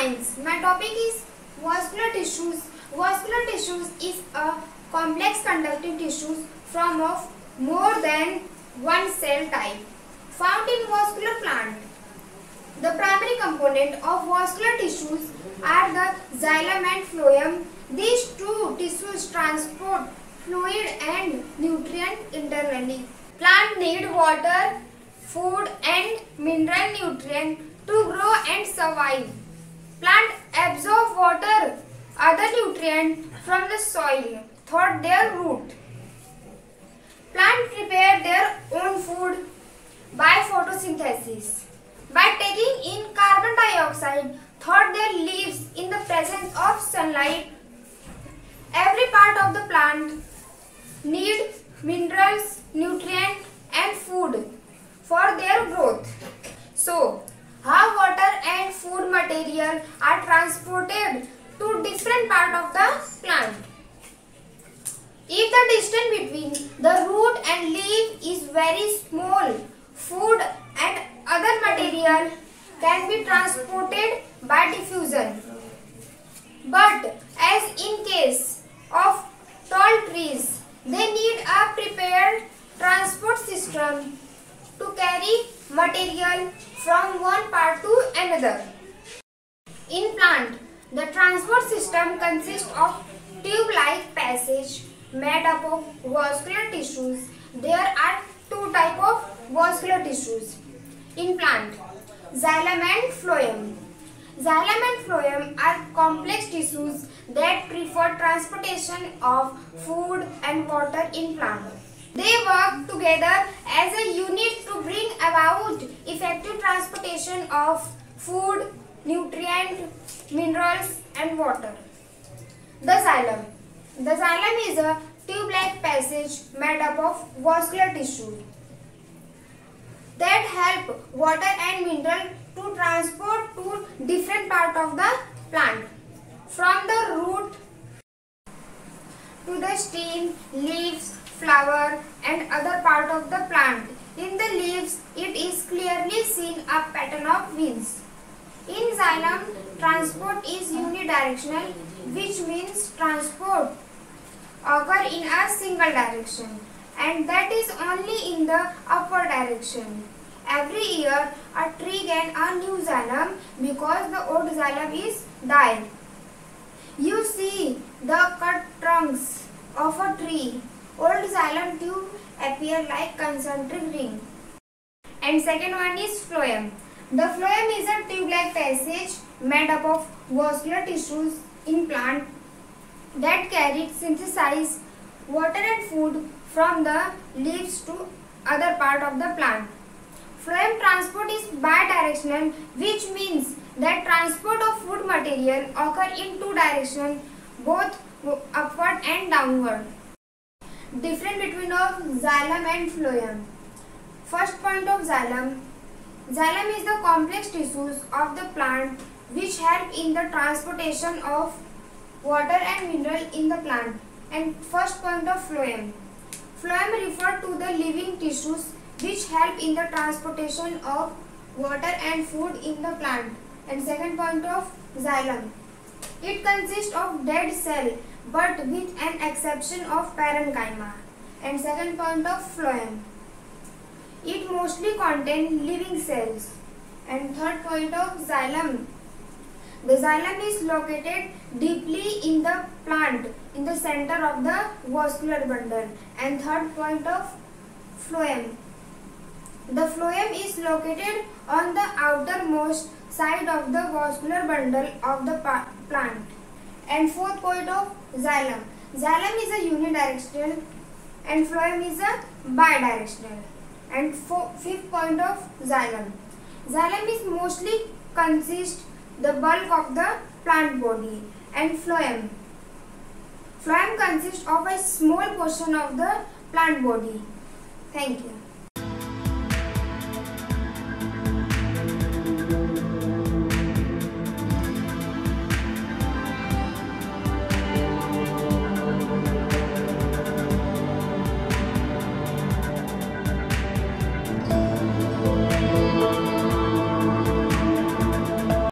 science. My topic is vascular tissues. Vascular tissues is a complex conductive tissues from of more than one cell type found in vascular plant. The primary component of vascular tissues are the xylem and phloem. These two tissues transport fluid and nutrient internally. Plant need water, food and mineral nutrient to grow and survive. Plant absorb water, other nutrient from the soil through their root. Plant prepare their own food by photosynthesis. By taking in carbon dioxide through their leaves in the presence of sunlight, every part of the plant need minerals, nutrient and food for their growth. So, how water and food material are transported to different part of the plant. If the distance between the root and leaf is very small, food and other material can be transported by diffusion. But as in case of tall trees, they need a prepared transport system to carry material from one part to another. In plant, the transport system consists of tube-like passage made up of vascular tissues. There are two types of vascular tissues in plant: xylem and phloem. Xylem and phloem are complex tissues that prefer transportation of food and water in plant. They work together as a unit to bring about effective transportation of food, nutrient, minerals and water. The xylem. The xylem is a tube-like passage made up of vascular tissue that help water and mineral to transport to different part of the plant, from the root to the stem, leaves, flower and other part of the plant. In the leaves, it is clearly seen a pattern of veins. In xylem, transport is unidirectional, which means transport occur in a single direction, and that is only in the upward direction. Every year, a tree gains a new xylem because the old xylem is died. You see the cut trunks of a tree. Old xylem tube appear like concentric ring. And second one is phloem. The phloem is a tube-like passage made up of vascular tissues in plant that carry synthesize water and food from the leaves to other part of the plant. Phloem transport is bidirectional, which means that transport of food material occur in two directions, both upward and downward. Difference between of xylem and phloem. First point of xylem. Xylem is the complex tissues of the plant which help in the transportation of water and mineral in the plant. And first point of phloem. Phloem refer to the living tissues which help in the transportation of water and food in the plant. And second point of xylem. It consists of dead cell but with an exception of parenchyma. And second point of phloem. It mostly contains living cells. And third point of xylem. The xylem is located deeply in the plant in the center of the vascular bundle. And third point of phloem. The phloem is located on the outermost side of the vascular bundle of the plant. And fourth point of xylem. Xylem is a unidirectional and phloem is a bidirectional. And fifth point of xylem. Xylem is mostly consists the bulk of the plant body, and phloem. Phloem consists of a small portion of the plant body. Thank you.